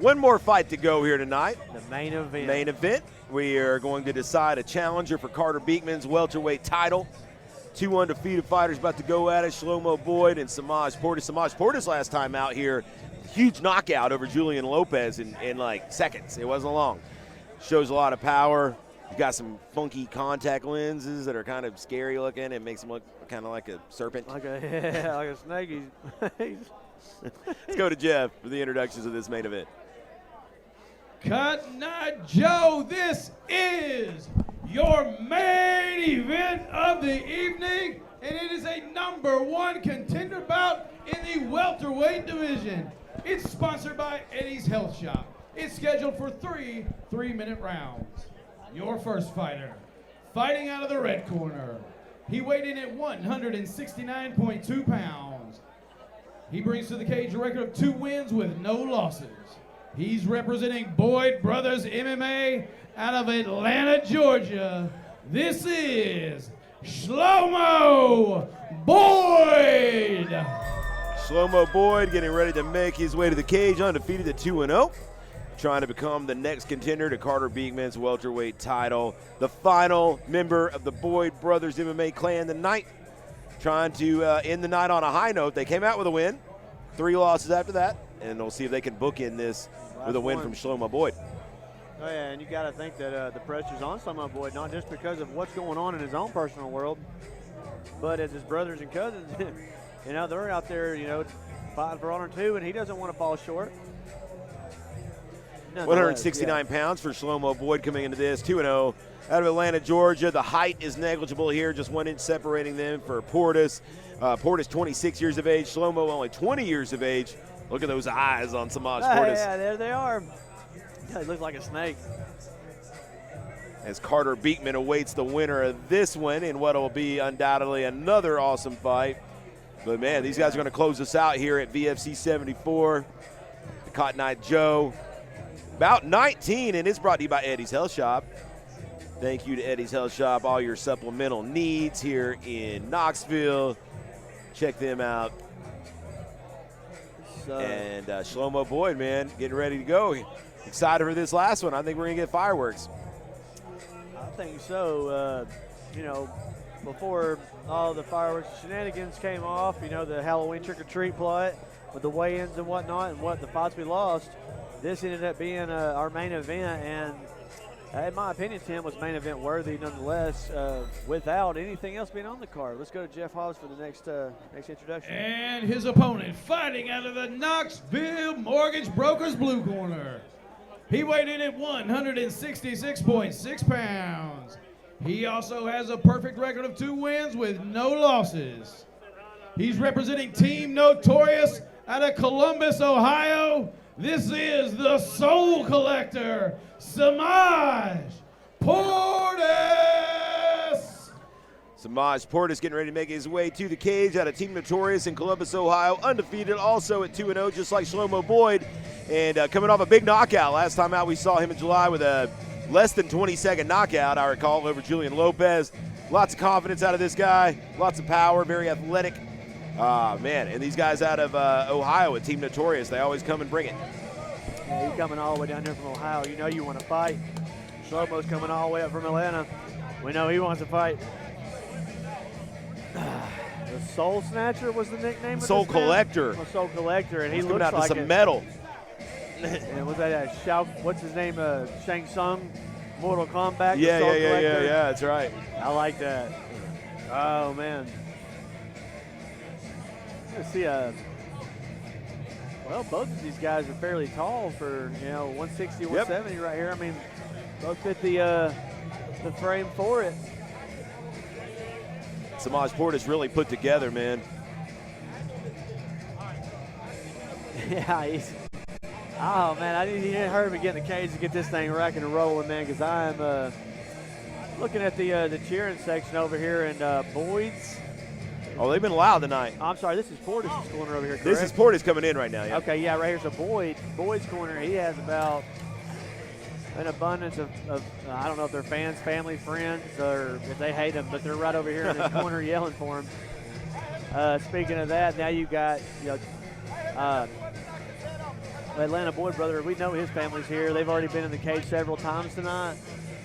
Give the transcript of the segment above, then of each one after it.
One more fight to go here tonight. The main event. Main event. We are going to decide a challenger for Carter Beekman's welterweight title. Two undefeated fighters about to go at it, Shlomo Boyd and Samaj Portis. Samaj Portis last time out here, huge knockout over Julian Lopez in like seconds. It wasn't long. Shows a lot of power. He's got some funky contact lenses that are kind of scary looking. It makes him look kind of like a serpent. Like a snake. Let's go to Jeff for the introductions of this main event. Cotton Eye Joe, this is your main event of the evening, and it is a #1 contender bout in the welterweight division. It's sponsored by Eddie's Health Shop. It's scheduled for 3 3-minute rounds. Your first fighter, fighting out of the red corner. He weighed in at 169.2 pounds. He brings to the cage a record of 2 wins with no losses. He's representing Boyd Brothers MMA out of Atlanta, Georgia. This is Shlomo Boyd. Shlomo Boyd getting ready to make his way to the cage, undefeated at 2-0. Trying to become the next contender to Carter Beekman's welterweight title. The final member of the Boyd Brothers MMA clan tonight. Trying to end the night on a high note. They came out with a win. 3 losses after that. And we'll see if they can bookend this with a win from Shlomo Boyd. Oh, yeah, and you got to think that the pressure's on Shlomo Boyd, not just because of what's going on in his own personal world, but as his brothers and cousins, they're out there, fighting for honor too, and he doesn't want to fall short. 169 pounds for Shlomo Boyd coming into this, 2-0 out of Atlanta, Georgia. The height is negligible here, just 1 inch separating them for Portis. Portis 26 years of age, Shlomo only 20 years of age. Look at those eyes on Samaj Portis. Yeah, there they are. Yeah, he looks like a snake. As Carter Beekman awaits the winner of this one in what will be undoubtedly another awesome fight. But, man, these guys are going to close us out here at VFC 74. The Cotton Eye Joe. About 19, and it's brought to you by Eddie's Health Shop. Thank you to Eddie's Health Shop. All your supplemental needs here in Knoxville. Check them out. And Shlomo Boyd, man, getting ready to go. Excited for this last one. I think we're going to get fireworks. I think so. Before all the fireworks shenanigans came off, the Halloween trick-or-treat plot with the weigh-ins and whatnot and the fights we lost, this ended up being our main event, and in my opinion, Tim, was main event worthy nonetheless without anything else being on the card. Let's go to Jeff Hobbs for the next introduction. And his opponent, fighting out of the Knoxville Mortgage Brokers blue corner. He weighed in at 166.6 pounds. He also has a perfect record of 2 wins with no losses. He's representing Team Notorious out of Columbus, Ohio. This is the Soul Collector, Samaj Portis. Samaj Portis getting ready to make his way to the cage out of Team Notorious in Columbus, Ohio. Undefeated also at 2-0, just like Shlomo Boyd. And coming off a big knockout. Last time out we saw him in July with a less than 20-second knockout, I recall, over Julian Lopez. Lots of confidence out of this guy. Lots of power, very athletic. Man, and these guys out of Ohio at Team Notorious, they always come and bring it. Yeah, you're coming all the way down here from Ohio. You know you want to fight. Shlomo's coming all the way up from Atlanta. We know he wants to fight. The Soul Snatcher was the nickname of Soul Collector. Oh, Soul Collector, and he He's looks coming out like to some metal. And was that what's his name? Shang Tsung, Mortal Kombat. Yeah, that's right. I like that. Oh man. Let's see. Well, both of these guys are fairly tall for 160, 170 right here. I mean, both fit the frame for it. Samaj Portis really put together, man. Yeah, he's. Oh man, he didn't hurt me getting the cage to get this thing racking and rolling, man. Because I'm looking at the cheering section over here, and Boyd's. Oh, they've been loud tonight. I'm sorry, this is Portis' corner over here, correct? This is Portis coming in right now, yeah. Okay, yeah, right here's a Boyd's corner. He has about an abundance of I don't know if they're fans, family, friends, or if they hate him, but they're right over here in this corner yelling for him. Atlanta Boyd brother, we know his family's here. They've already been in the cage several times tonight,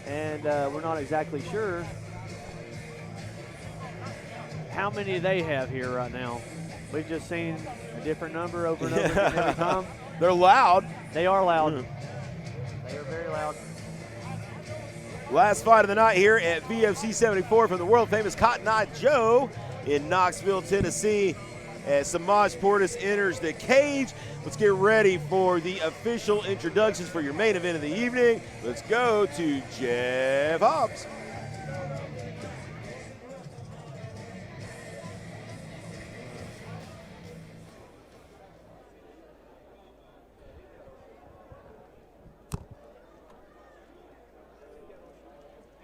and we're not exactly sure how many they have here right now. We've just seen a different number over and over again every time. They're loud. They are loud. They are very loud. Last fight of the night here at VFC 74 from the world-famous Cotton Eye Joe in Knoxville, Tennessee, as Samaj Portis enters the cage. Let's get ready for the official introductions for your main event of the evening. Let's go to Jeff Hobbs.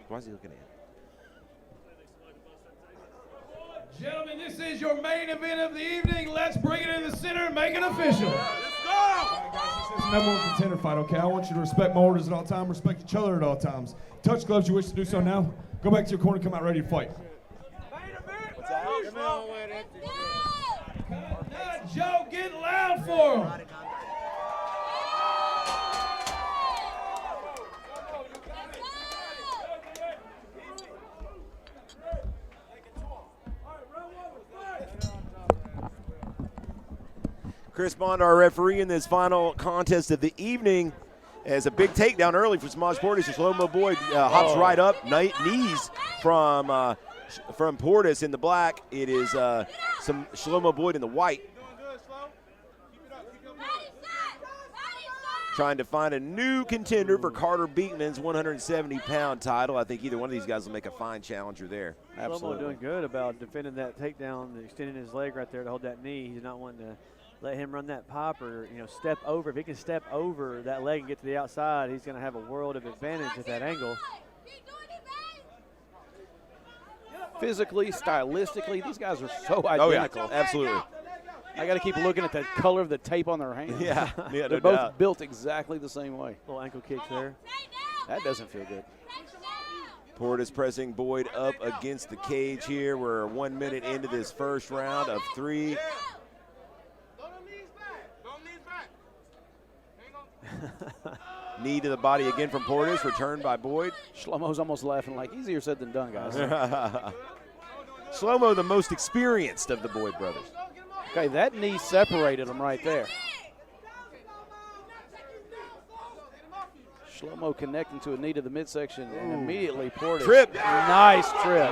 Why is he looking at him? Gentlemen, this is your main event of the evening. Let's bring it in the center and make it official. Let's go! All right, guys, this is the #1 contender fight, okay? I want you to respect my orders at all times, respect each other at all times. Touch gloves, you wish to do so now. Go back to your corner, come out ready to fight. What's that? Not Joe, get loud for him. Chris Bond, our referee in this final contest of the evening, as a big takedown early for Samaj Portis. Shlomo Boyd hops right up, knees from Portis in the black. It is some Shlomo Boyd in the white. Trying to find a new contender for Carter Beekman's 170-pound title. I think either one of these guys will make a fine challenger there. Shlomo doing good about defending that takedown, extending his leg right there to hold that knee. He's not wanting to let him run that pop or, step over. If he can step over that leg and get to the outside, he's going to have a world of advantage at that angle. Physically, stylistically, these guys are so identical. Oh, yeah, absolutely. I got to keep looking at the color of the tape on their hands. Yeah, They're no both doubt. built exactly the same way. Little ankle kicks there. That doesn't feel good. Portis pressing Boyd up against the cage here. We're 1 minute into this first round of 3. Knee to the body again from Portis, returned by Boyd. Shlomo's almost laughing like easier said than done, guys. Shlomo, the most experienced of the Boyd brothers. Okay, that knee separated them right there. Shlomo connecting to a knee to the midsection and immediately Portis. Trip. Nice trip.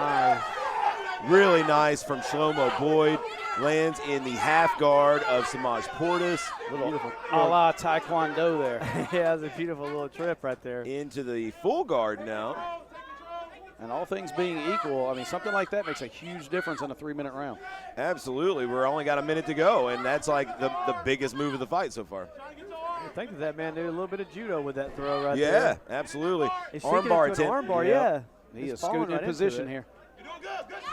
Really nice from Shlomo Boyd. Lands in the half guard of Samaj Portis. Beautiful. A la Taekwondo there. Yeah, that's a beautiful little trip right there. Into the full guard now. And all things being equal, I mean, something like that makes a huge difference in a 3-minute round. Absolutely. We're only got a minute to go, and that's like the biggest move of the fight so far. I think that man did a little bit of judo with that throw right Yeah, there. absolutely. He's Armbar sinking into an attempt. armbar, Yep. yeah. He He's is falling scooting right in into position it. here.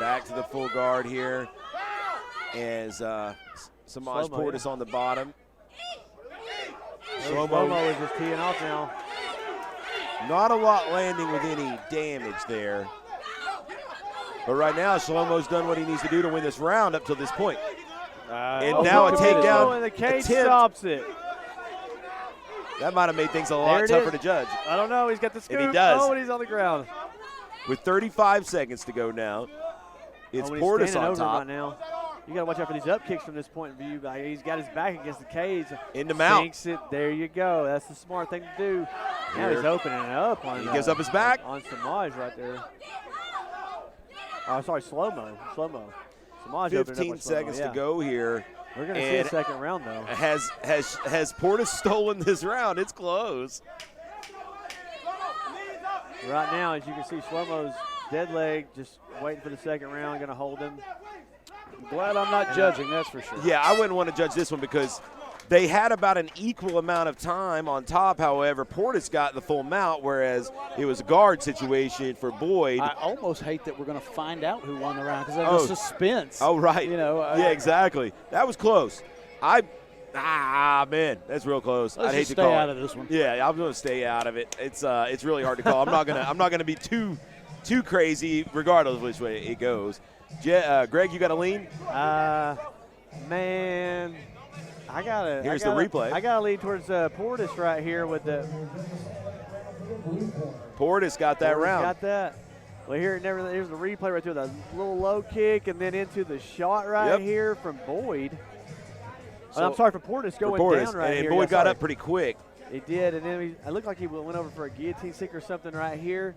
Back to the full guard here as Samaj Shlomo, Portis on the bottom. Shlomo is just teeing off now. Not a lot landing with any damage there. But right now, Shlomo's done what he needs to do to win this round up to this point. And now a takedown And the cage attempt. stops it. That might have made things a lot tougher to judge. I don't know. He's got the scoop. And he does. Oh, and he's on the ground. With 35 seconds to go now, it's when Portis he's standing on over top. right now. You got to watch out for these up kicks from this point of view. He's got his back against the cage. Into mount. Sinks it. There you go. That's the smart thing to do. Now Here. he's opening it up on. He gives up his back. On Samaj right there. Oh, sorry, Shlomo. Samaj opened it up 15 on Shlomo, seconds yeah. to go here. We're going to see a second round, though. Has Portis stolen this round? It's close. Right now, as you can see, Shlomo's dead leg just waiting for the second round, going to hold him. I'm glad I'm not judging, that's for sure. Yeah, I wouldn't want to judge this one because they had about an equal amount of time on top. However, Portis got the full mount, whereas it was a guard situation for Boyd. I almost hate that we're going to find out who won the round because of the suspense. Oh, right. Yeah, exactly. That was close. Man, that's real close. Let's I'd hate just to stay call out it. of this one. Yeah, I'm going to stay out of it. It's really hard to call. I'm not gonna be too crazy, regardless of which way it goes. Greg, you got a lean? Man, Here's the replay. I gotta lean towards Portis right here with the. Portis got that round. Got that. Well, here's the replay right there. The little low kick and then into the shot right here from Boyd. So, I'm sorry for Portis going down right and here. Boyd got up pretty quick. He did, and then it looked like he went over for a guillotine stick or something right here.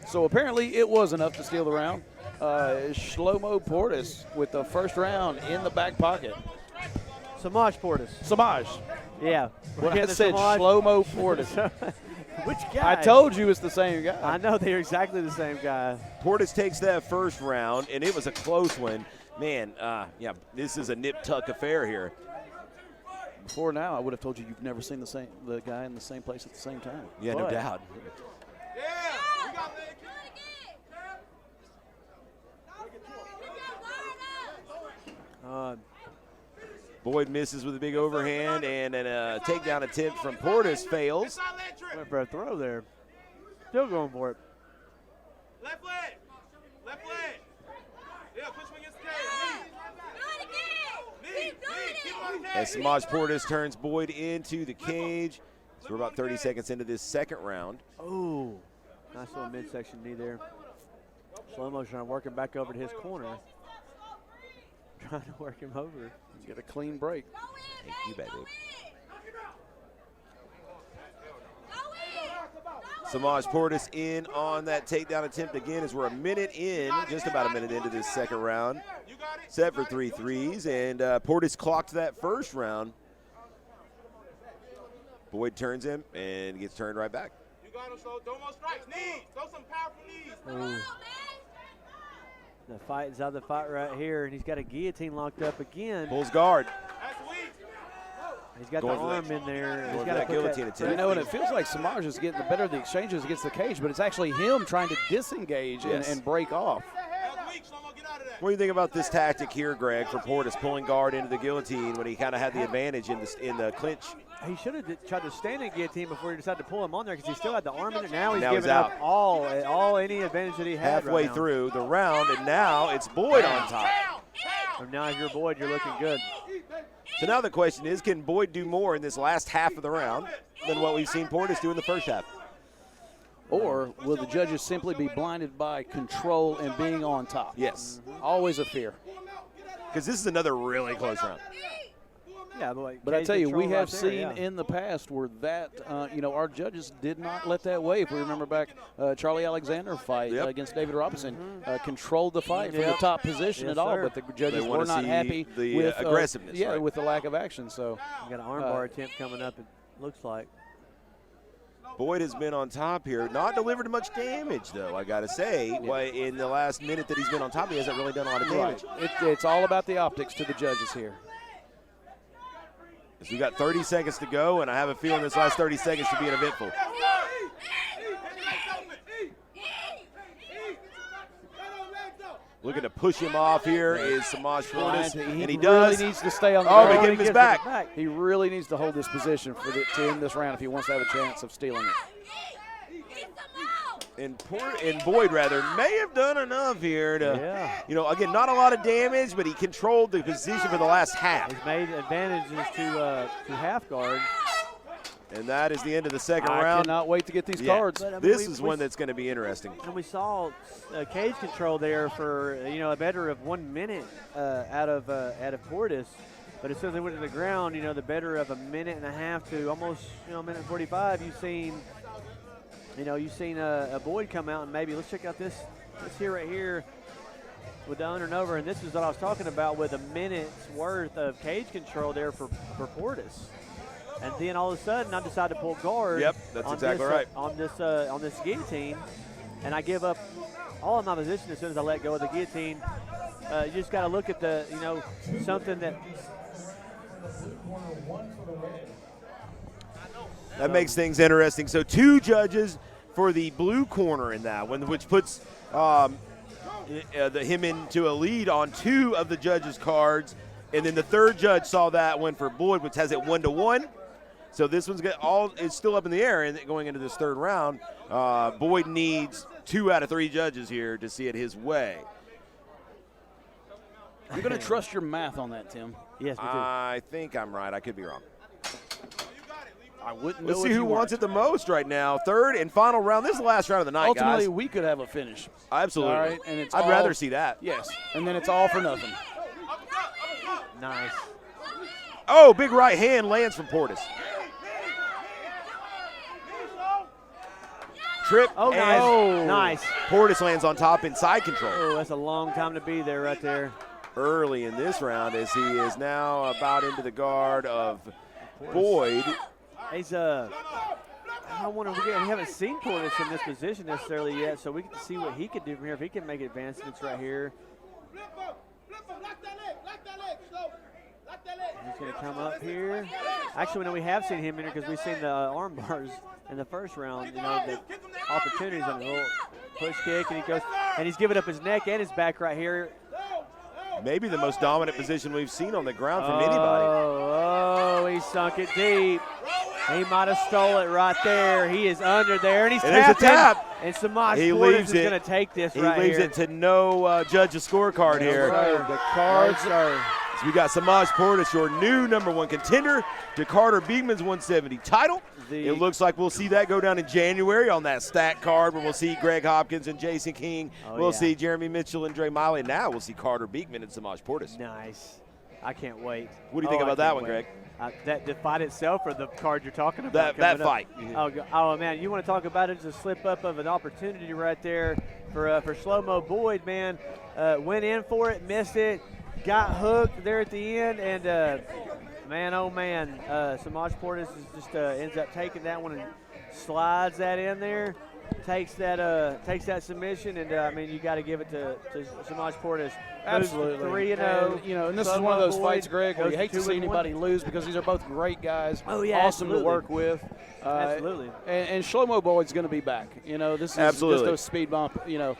So apparently it was enough to steal the round. Shlomo Portis with the first round in the back pocket. Samaj Portis. Samaj. Yeah. When I said Shlomo Portis. Which guy? I told you it's the same guy. I know they're exactly the same guy. Portis takes that first round, and it was a close one. Man, yeah, this is a nip-tuck affair here. Before now, I would have told you you've never seen the guy in the same place at the same time. Yeah, no doubt. Boyd misses with a big overhand, and then a takedown attempt from Portis fails. Went for a throw there. Still going for it. Left leg. Left leg. Yeah, push me against the cage. Knee. As Samaj Portis turns Boyd into the cage. So we're about 30 seconds into this second round. Oh, nice little midsection knee there. Shlomo's trying to work him back over to his corner. Trying to work him over. Get a clean break. Thank you, baby. Samaj Portis in on that takedown attempt again as we're a minute in, just about a minute into this second round. Set for 3 threes, and Portis clocked that first round. Boyd turns him and gets turned right back. You got him, so throw more strikes. Knees. Throw some powerful knees. Ooh. The fight is out of the fight right here, and he's got a guillotine locked up again. Pulls guard. That's weak. He's got the arm in there. He's got that guillotine attempt. You know, and it feels like Samaj is getting the better of the exchanges against the cage, but it's actually him trying to disengage and break off. That's weak, Shlomo. Get out of that. What do you think about this tactic here, Greg, for Portis pulling guard into the guillotine when he kind of had the advantage in the clinch? He should have tried to stand in guillotine before he decided to pull him on there because he still had the arm in it. Now he's Now he's giving up out. all any advantage that he had. Halfway right now. through the round, and now it's Boyd on top. So now if you're Boyd, you're looking good. So now the question is, can Boyd do more in this last half of the round than what we've seen Portis do in the first half? Or will the judges simply be blinded by control and being on top? Yes. Always a fear. Because this is another really close round. Yeah, but I tell you, we have right there, seen in the past where that, our judges did not let that wave. If we remember back Charlie Alexander fight against David Robinson, controlled the fight from the top position at all, but the judges were not happy with aggressiveness. with the lack of action. So you got an armbar attempt coming up, it looks like. Boyd has been on top here. Not delivered much damage, though, I got to say. In the last minute that he's been on top, he hasn't really done a lot of damage. It's all about the optics to the judges here. So we got 30 seconds to go, and I have a feeling this last 30 seconds should be an eventful. Looking to push him off here is Samaj Portis, and he does. He needs to stay on the ground. ground. But give him his back. He really needs to hold this position to end this round if he wants to have a chance of stealing it. And Boyd may have done enough here to, again, not a lot of damage, but he controlled the position for the last half. He's made advantages to half guard. And that is the end of the second round. I cannot wait to get these cards. But, this is one that's going to be interesting. And we saw cage control there for a better of 1 minute out of Portis. But as soon as they went to the ground, the better of a minute and a half to almost a minute 45. You've seen a Boyd come out and maybe let's check out this here right here with the under and over. And this is what I was talking about with a minute's worth of cage control there for Portis. And then all of a sudden, I decide to pull guard. Yep, that's exactly right. On this guillotine, and I give up all of my position as soon as I let go of the guillotine. You just got to look at the something that makes things interesting. So 2 judges for the blue corner in that one, which puts him into a lead on 2 of the judges' cards. And then the third judge saw that one for Boyd, which has it 1-1. So this one's it's still up in the air and going into this third round. Boyd needs 2 out of 3 judges here to see it his way. I'm going to trust your math on that, Tim. Yes, me too. I think I'm right. I could be wrong. I wouldn't know. Let's see who wants it the most right now. Third and final round. This is the last round of the night, Ultimately, guys. we could have a finish. Absolutely. All right, and I'd rather see that. Yes, and then it's all for nothing. Nice. Oh, big right hand lands from Portis. Trip. Oh, and nice. Nice. Portis lands on top in side control. Oh, that's a long time to be there right there. Early in this round as he is now about into the guard of Boyd. He's I wonder, we haven't seen Portis in this position necessarily yet, so we get to see what he could do from here if he can make advancements right here. He's going to come up here. Actually, we have seen him in here because we've seen the arm bars in the first round. You know, the opportunities on the little push kick, and he goes, and he's giving up his neck and his back right here. Maybe the most dominant position we've seen on the ground from anybody. Oh, he sunk it deep. He might have stole it right there. He is under there, and he's And there's a tap. And Samaj He Portis leaves is it. going to take this He right leaves here. it to no judge a scorecard here. Right. The cards are. So we got Samaj Portis, your new #1 contender to Carter Beekman's 170 title. It looks like we'll see that go down in January on that stat card where we'll see Greg Hopkins and Jason King. We'll see Jeremy Mitchell and Dre Miley. Now we'll see Carter Beekman and Samaj Portis. Nice. I can't wait. What do you think about that one, Greg? The fight itself or the card you're talking about? That fight. Oh, man, you want to talk about it as a slip-up of an opportunity right there for Shlomo Boyd, man. Went in for it, missed it, got hooked there at the end, and man, oh, man, Samaj Portis just ends up taking that one and slides that in there. Takes that submission, and I mean, you got to give it to Samaj Portis. Absolutely. 3-0. You know, and this is one of those fights, Greg, where you hate to see anybody lose because these are both great guys. Oh, yeah, awesome absolutely. to work with. Absolutely. And Shlomo Boyd's going to be back. You know, this is just a speed bump. You know,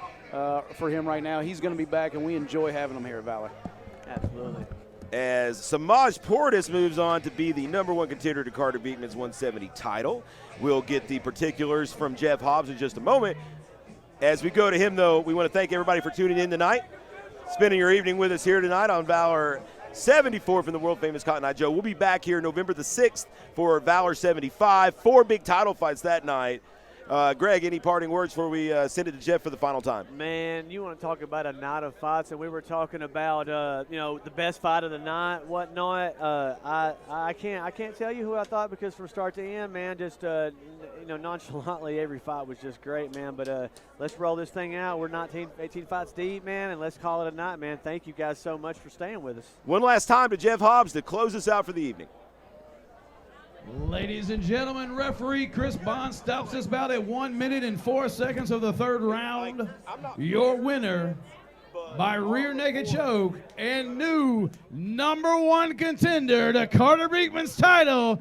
for him right now, he's going to be back, and we enjoy having him here at Valor. Absolutely. As Samaj Portis moves on to be the #1 contender to Carter Beekman's 170 title. We'll get the particulars from Jeff Hobbs in just a moment. As we go to him, though, we want to thank everybody for tuning in tonight, spending your evening with us here tonight on Valor 74 from the world-famous Cotton Eye Joe. We'll be back here November the 6th for Valor 75. 4 big title fights that night. Greg, any parting words before we send it to Jeff for the final time? Man, you want to talk about a night of fights, and we were talking about you know, the best fight of the night, whatnot. I can't tell you who I thought because from start to end, man, just you know, nonchalantly every fight was just great, man. But let's roll this thing out. We're 18 fights deep, man, and let's call it a night, man. Thank you guys so much for staying with us. One last time to Jeff Hobbs to close us out for the evening. Ladies and gentlemen, referee Chris Bond stops this bout at 1 minute and 4 seconds of the third round. Your winner by rear naked choke and new #1 contender to Carter Beekman's title